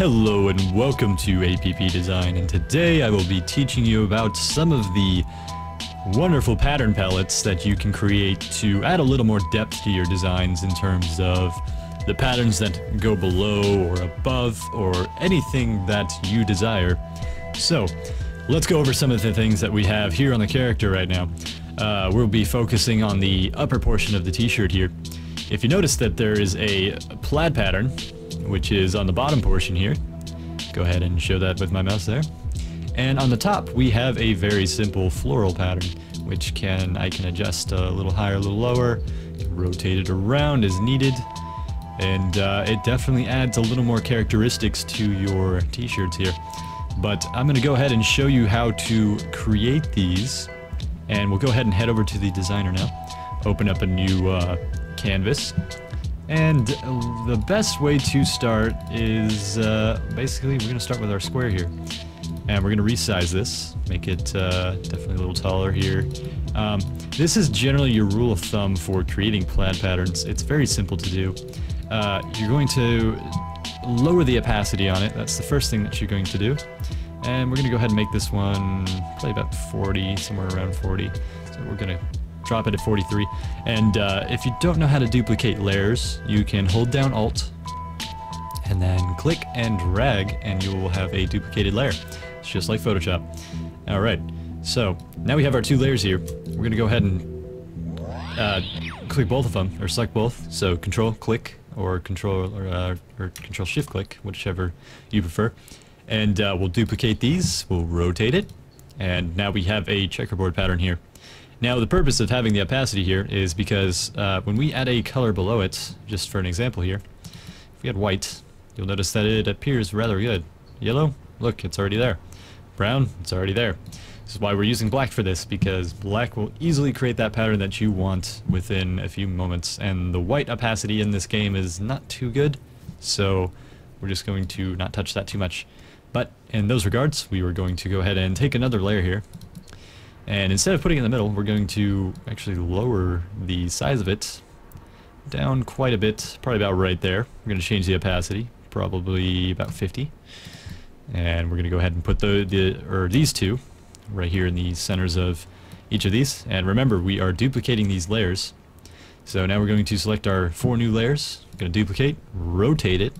Hello and welcome to APB Design, and today I will be teaching you about some of the wonderful pattern palettes that you can create to add a little more depth to your designs in terms of the patterns that go below or above or anything that you desire. So let's go over some of the things that we have here on the character right now. We'll be focusing on the upper portion of the t-shirt here. If you notice that there is a plaid pattern, which is on the bottom portion here. Go ahead and show that with my mouse there. And on the top we have a very simple floral pattern, which I can adjust a little higher, a little lower, rotate it around as needed, and it definitely adds a little more characteristics to your t-shirts here. But I'm going to go ahead and show you how to create these, and we'll go ahead and head over to the designer now. Open up a new canvas. And the best way to start is basically we're going to start with our square here. And we're going to resize this, make it definitely a little taller here. This is generally your rule of thumb for creating plaid patterns. It's very simple to do. You're going to lower the opacity on it. That's the first thing that you're going to do. And we're going to go ahead and make this one probably about 40, somewhere around 40. So we're going to drop it at 43, and if you don't know how to duplicate layers, you can hold down Alt and then click and drag and you will have a duplicated layer. It's just like Photoshop. Alright, so now we have our two layers here. We're gonna go ahead and click both of them, or select both, so Control click or Control Shift click, whichever you prefer, and we'll duplicate these, we'll rotate it, and now we have a checkerboard pattern here. Now the purpose of having the opacity here is because when we add a color below it, just for an example here, if we had white, you'll notice that it appears rather good. Yellow, look, it's already there. Brown, it's already there. This is why we're using black for this, because black will easily create that pattern that you want within a few moments, and the white opacity in this game is not too good, so we're just going to not touch that too much. But in those regards, we were going to go ahead and take another layer here. And instead of putting it in the middle, we're going to actually lower the size of it down quite a bit, probably about right there. We're going to change the opacity, probably about 50. And we're going to go ahead and put these two right here in the centers of each of these. And remember, we are duplicating these layers. So now we're going to select our 4 new layers. We're going to duplicate, rotate it,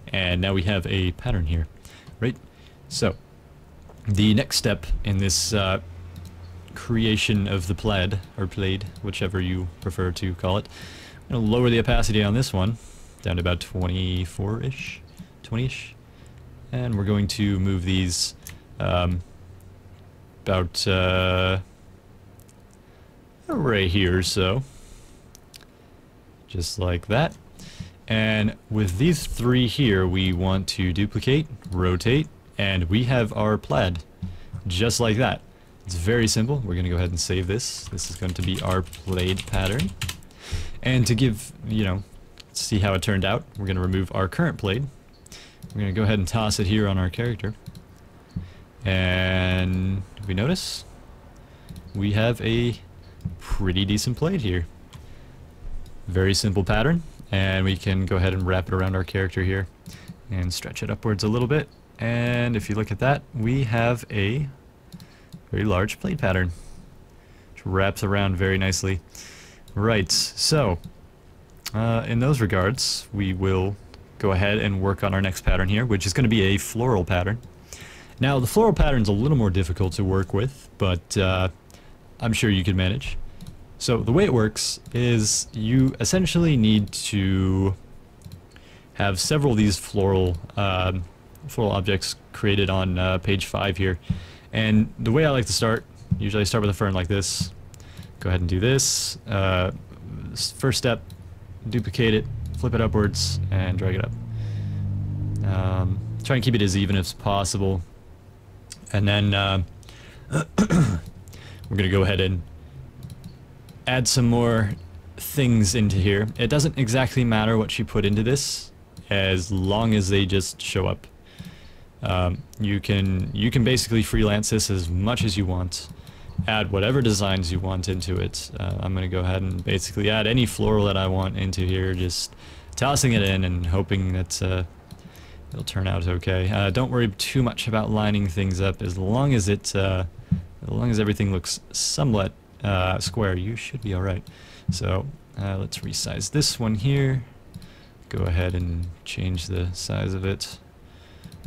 and now we have a pattern here, right? So the next step in this creation of the plaid, or plaid, whichever you prefer to call it. I'm going to lower the opacity on this one down to about 24-ish, 20-ish, and we're going to move these about right here or so, just like that. And with these 3 here, we want to duplicate, rotate, and we have our plaid, just like that. It's very simple. We're going to go ahead and save this. This is going to be our plaid pattern. And to give, see how it turned out, we're going to remove our current plaid. We're going to go ahead and toss it here on our character. And if we notice, we have a pretty decent plaid here. Very simple pattern. And we can go ahead and wrap it around our character here and stretch it upwards a little bit. And if you look at that, we have a very large plaid pattern, which wraps around very nicely. Right, so in those regards, we will go ahead and work on our next pattern here, which is going to be a floral pattern. Now, the floral pattern is a little more difficult to work with, but I'm sure you can manage. So the way it works is you essentially need to have several of these floral objects created on page 5 here. And the way I like to start, usually I start with a fern like this. Go ahead and do this. First step, duplicate it, flip it upwards, and drag it up. Try and keep it as even as possible. And then we're going to go ahead and add some more things into here. It doesn't exactly matter what you put into this, as long as they just show up. You can basically freelance this as much as you want. Add whatever designs you want into it. I'm going to go ahead and basically add any floral that I want into here, just tossing it in and hoping that it'll turn out okay. Don't worry too much about lining things up. As long as everything looks somewhat square, you should be alright. So let's resize this one here. Go ahead and change the size of it.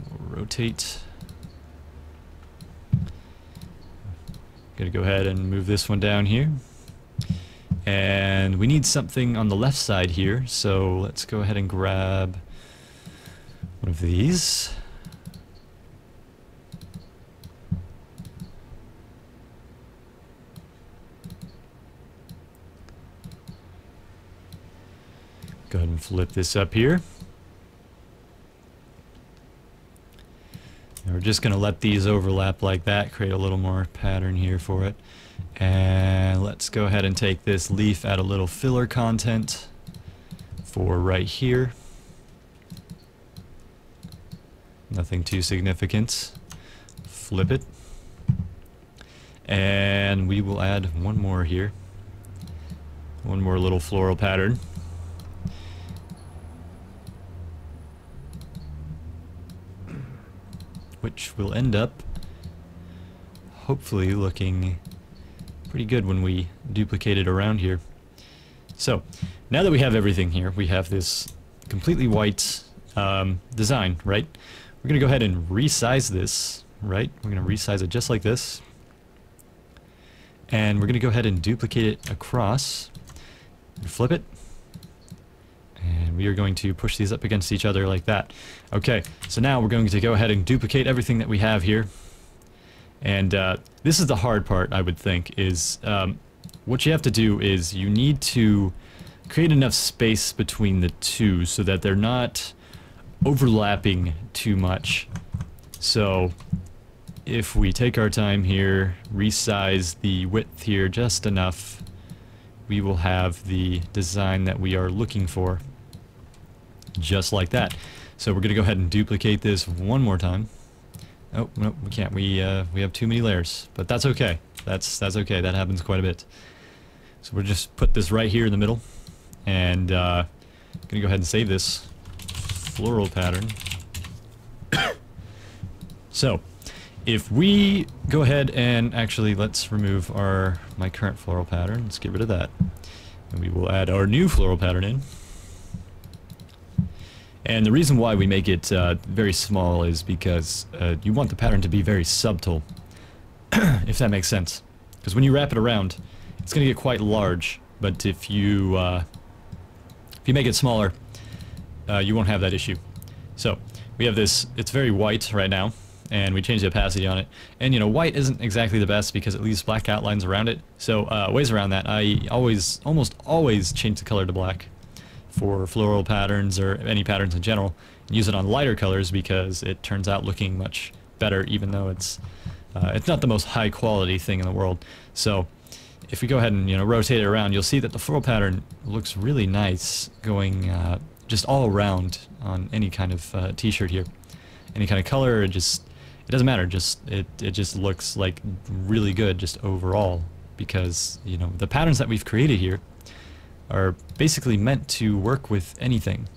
We'll rotate. Gonna go ahead and move this one down here. And we need something on the left side here, so let's go ahead and grab one of these. Go ahead and flip this up here. And we're just going to let these overlap like that, create a little more pattern here for it. And let's go ahead and take this leaf, add a little filler content for right here. Nothing too significant. Flip it. And we will add one more here. One more little floral pattern. Which will end up hopefully looking pretty good when we duplicate it around here. So now that we have everything here, we have this completely white design, right? We're gonna go ahead and resize this, right? We're gonna resize it just like this, and we're gonna go ahead and duplicate it across, flip it, and we are going to push these up against each other like that. Okay, so now we're going to go ahead and duplicate everything that we have here. And this is the hard part, I would think, is what you have to do is you need to create enough space between the two so that they're not overlapping too much. So if we take our time here, resize the width here just enough, we will have the design that we are looking for, just like that. So we're going to go ahead and duplicate this one more time. Oh, no, we can't. We have too many layers, but that's okay. That's okay. That happens quite a bit. So we'll just put this right here in the middle, and going to go ahead and save this floral pattern. So if we go ahead and actually let's remove my current floral pattern. Let's get rid of that, and we will add our new floral pattern in. And the reason why we make it very small is because you want the pattern to be very subtle, if that makes sense. Because when you wrap it around, it's going to get quite large. But if you make it smaller, you won't have that issue. So we have this. It's very white right now, and we change the opacity on it. And you know, white isn't exactly the best because it leaves black outlines around it. So ways around that, I almost always change the color to black for floral patterns or any patterns in general, and use it on lighter colors because it turns out looking much better, even though it's not the most high quality thing in the world. So if we go ahead and rotate it around, you'll see that the floral pattern looks really nice going just all around on any kind of t-shirt here, any kind of color. It doesn't matter. It just looks like really good just overall, because the patterns that we've created here are basically meant to work with anything.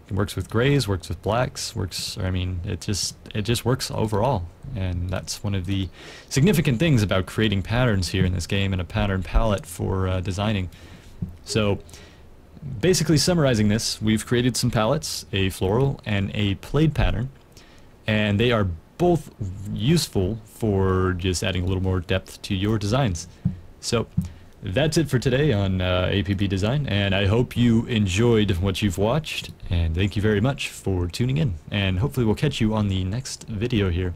It works with grays, works with blacks, it just works overall. And that's one of the significant things about creating patterns here in this game and a pattern palette for designing. So basically summarizing this, we've created some palettes, a floral and a plaid pattern, and they are both useful for just adding a little more depth to your designs. So that's it for today on APB Design, and I hope you enjoyed what you've watched, and thank you very much for tuning in, and hopefully we'll catch you on the next video here.